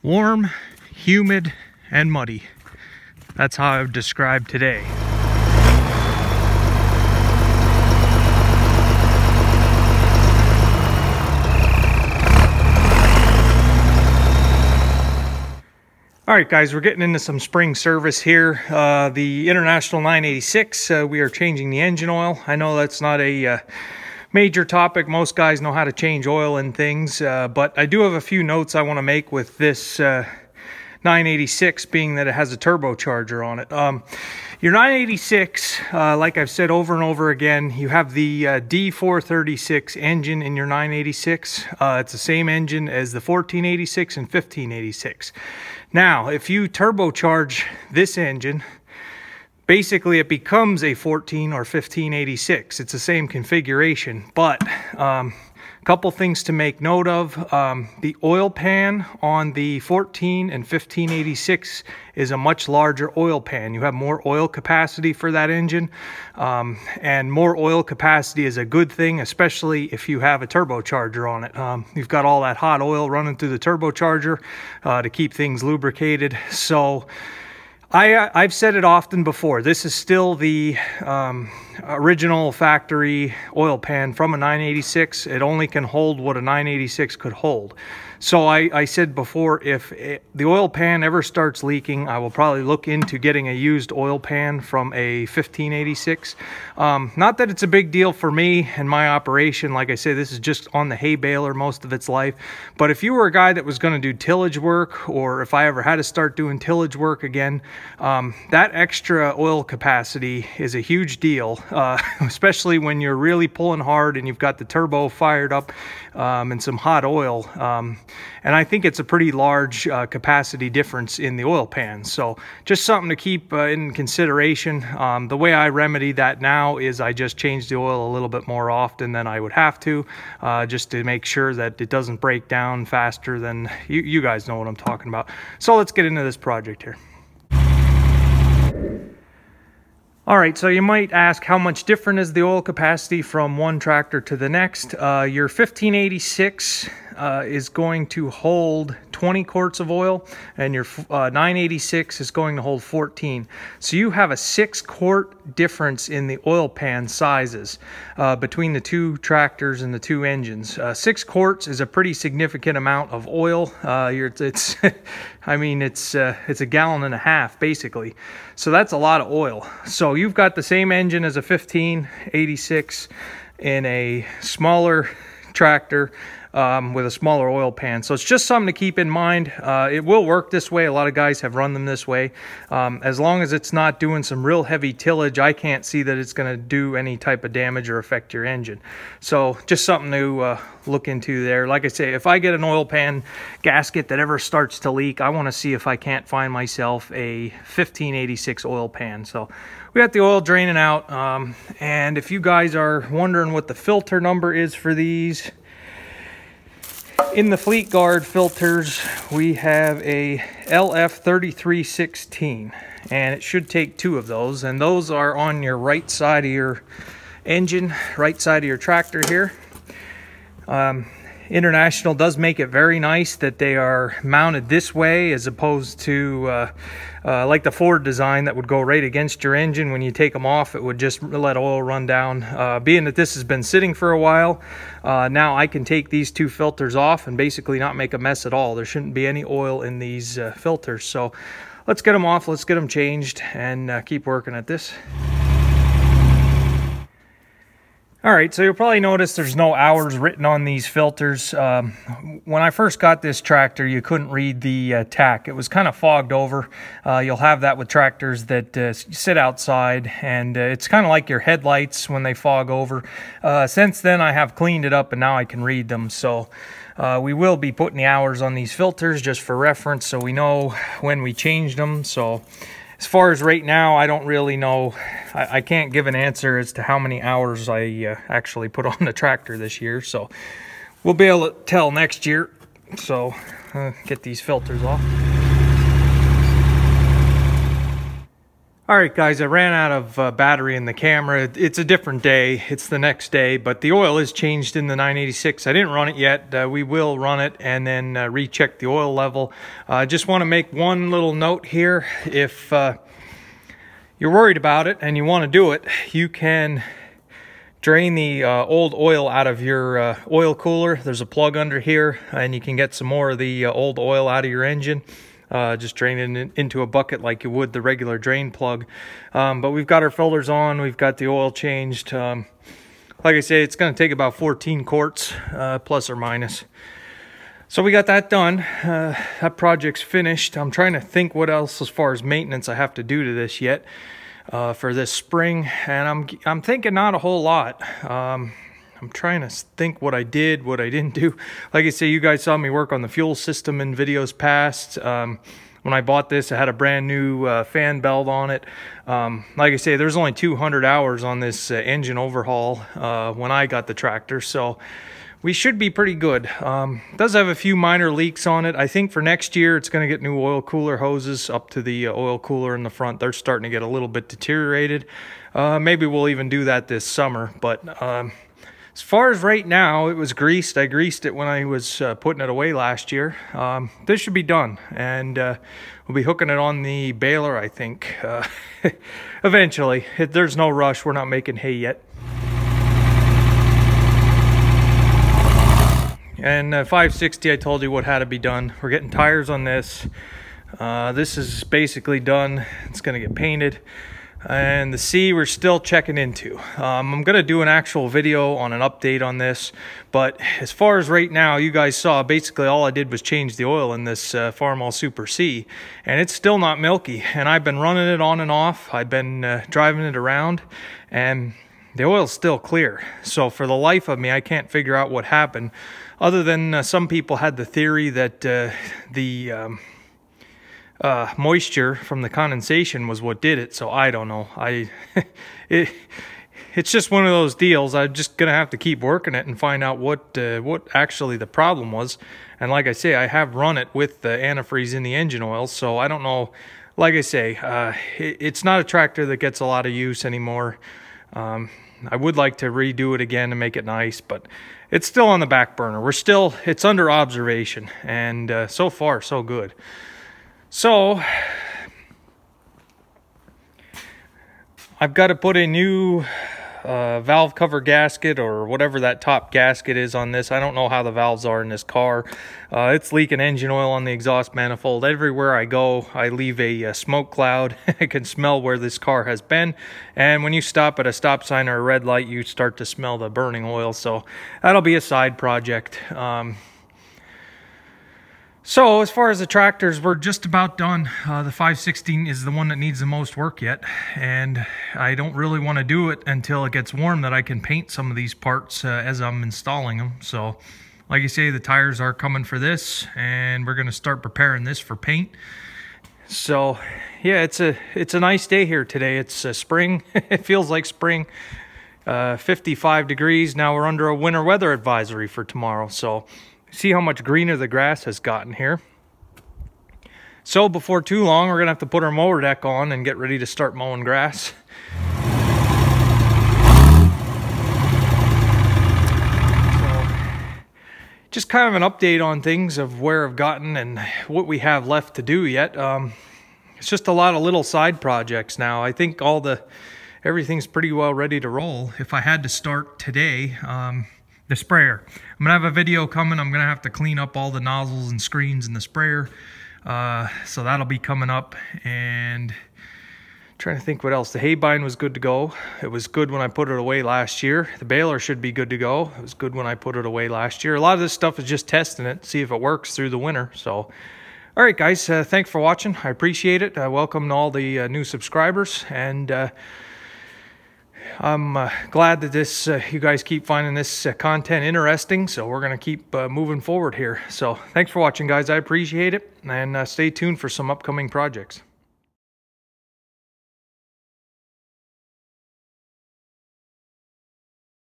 Warm, humid, and muddy. That's how I would describe today. All right, guys, we're getting into some spring service here. The International 986, we are changing the engine oil. I know that's not a major topic. Most guys know how to change oil and things, but I do have a few notes I want to make with this 986, being that it has a turbocharger on it. Your 986, like I've said over and over again, you have the D436 engine in your 986. It's the same engine as the 1486 and 1586. Now, if you turbocharge this engine, basically it becomes a 14 or 1586. It's the same configuration, but a couple things to make note of. The oil pan on the 14 and 1586 is a much larger oil pan. You have more oil capacity for that engine, and more oil capacity is a good thing, especially if you have a turbocharger on it. You've got all that hot oil running through the turbocharger to keep things lubricated. So I've said it often before, this is still the original factory oil pan from a 986. It only can hold what a 986 could hold. So I said before, if the oil pan ever starts leaking, I will probably look into getting a used oil pan from a 1586. Not that it's a big deal for me and my operation. Like I say, this is just on the hay baler most of its life. But if you were a guy that was going to do tillage work, or if I ever had to start doing tillage work again, that extra oil capacity is a huge deal, especially when you're really pulling hard and you've got the turbo fired up and some hot oil. And I think it's a pretty large capacity difference in the oil pan. So just something to keep in consideration. The way I remedy that now is I just change the oil a little bit more often than I would have to, just to make sure that it doesn't break down faster than you guys know what I'm talking about. So let's get into this project here. All right, so you might ask, how much different is the oil capacity from one tractor to the next? Your 1586 is going to hold 20 quarts of oil, and your 986 is going to hold 14. So you have a 6-quart difference in the oil pan sizes between the two tractors and the two engines. 6 quarts is a pretty significant amount of oil. It's I mean, it's a gallon and a half basically. So that's a lot of oil. So you've got the same engine as a 1586 in a smaller tractor with a smaller oil pan. So it's just something to keep in mind. It will work this way. A lot of guys have run them this way. As long as it's not doing some real heavy tillage, I can't see that it's going to do any type of damage or affect your engine. So just something to look into there. Like I say, if I get an oil pan gasket that ever starts to leak, I want to see if I can't find myself a 1586 oil pan. So we got the oil draining out. And if you guys are wondering what the filter number is for these, in the Fleetguard filters, we have a LF3316, and it should take 2 of those, and those are on your right side of your engine, right side of your tractor here. International does make it very nice that they are mounted this way, as opposed to like the Ford design that would go right against your engine. When you take them off, it would just let oil run down. Being that this has been sitting for a while, now I can take these 2 filters off and basically not make a mess at all. There shouldn't be any oil in these filters. So let's get them off, let's get them changed, and keep working at this. All right, so you'll probably notice there's no hours written on these filters. When I first got this tractor, you couldn't read the tach. It was kind of fogged over. You'll have that with tractors that sit outside, and it's kind of like your headlights when they fog over. Since then, I have cleaned it up, and now I can read them. So we will be putting the hours on these filters just for reference, so we know when we changed them. So as far as right now, I don't really know. I can't give an answer as to how many hours I actually put on the tractor this year. So we'll be able to tell next year. So get these filters off. All right, guys, I ran out of battery in the camera. It's a different day. It's the next day, but the oil is changed in the 986. I didn't run it yet. We will run it and then recheck the oil level. I just want to make one little note here. If you're worried about it and you want to do it, you can drain the old oil out of your oil cooler. There's a plug under here, and you can get some more of the old oil out of your engine. Just drain it into a bucket like you would the regular drain plug. But we've got our filters on, we've got the oil changed. Like I say, it's going to take about 14 quarts, plus or minus. So we got that done. That project's finished. I'm trying to think what else as far as maintenance I have to do to this yet for this spring, and I'm thinking not a whole lot. I'm trying to think what I did, what I didn't do. Like I say, you guys saw me work on the fuel system in videos past. When I bought this, I had a brand new fan belt on it. Like I say, there's only 200 hours on this engine overhaul when I got the tractor, so we should be pretty good. It does have a few minor leaks on it. I think for next year, it's going to get new oil cooler hoses up to the oil cooler in the front. They're starting to get a little bit deteriorated. Maybe we'll even do that this summer, but as far as right now, it was greased. I greased it when I was putting it away last year. This should be done, and we'll be hooking it on the baler, I think, eventually. There's no rush. We're not making hay yet. And 560, I told you what had to be done. We're getting tires on this. This is basically done. It's going to get painted. And the C we're still checking into. I'm going to do an actual video on an update on this, but as far as right now, you guys saw basically all I did was change the oil in this Farmall Super C, and it's still not milky, and I've been running it on and off. I've been driving it around, and the oil's still clear. So for the life of me, I can't figure out what happened, other than some people had the theory that the moisture from the condensation was what did it. So I don't know. It's just one of those deals. I'm just gonna have to keep working it and find out what actually the problem was. And like I say, I have run it with the antifreeze in the engine oil, so I don't know. Like I say, it's not a tractor that gets a lot of use anymore. I would like to redo it again to make it nice, but it's still on the back burner. It's under observation, and so far so good. So I've got to put a new valve cover gasket, or whatever that top gasket is on this. I don't know how the valves are in this car. It's leaking engine oil on the exhaust manifold. Everywhere I go, I leave a smoke cloud. I can smell where this car has been. And when you stop at a stop sign or a red light, you start to smell the burning oil. So that'll be a side project. So as far as the tractors, we're just about done. The 516 is the one that needs the most work yet, and I don't really want to do it until it gets warm that I can paint some of these parts as I'm installing them. So like you say, the tires are coming for this, and we're going to start preparing this for paint. So yeah, it's a nice day here today. It's spring. It feels like spring. 55 degrees. Now we're under a winter weather advisory for tomorrow, so see how much greener the grass has gotten here. So before too long, we're gonna have to put our mower deck on and get ready to start mowing grass. So just kind of an update on things of where I've gotten and what we have left to do yet. It's just a lot of little side projects now. I think everything's pretty well ready to roll. If I had to start today, the sprayer. I'm gonna have a video coming. I'm gonna have to clean up all the nozzles and screens in the sprayer. So that'll be coming up. And trying to think what else. The hay bind was good to go. It was good when I put it away last year. The baler should be good to go. It was good when I put it away last year. A lot of this stuff is just testing it, see if it works through the winter. So, all right, guys, thanks for watching. I appreciate it. Welcome to all the new subscribers, and I'm glad that you guys keep finding this content interesting, so we're going to keep moving forward here. So thanks for watching, guys. I appreciate it, and stay tuned for some upcoming projects.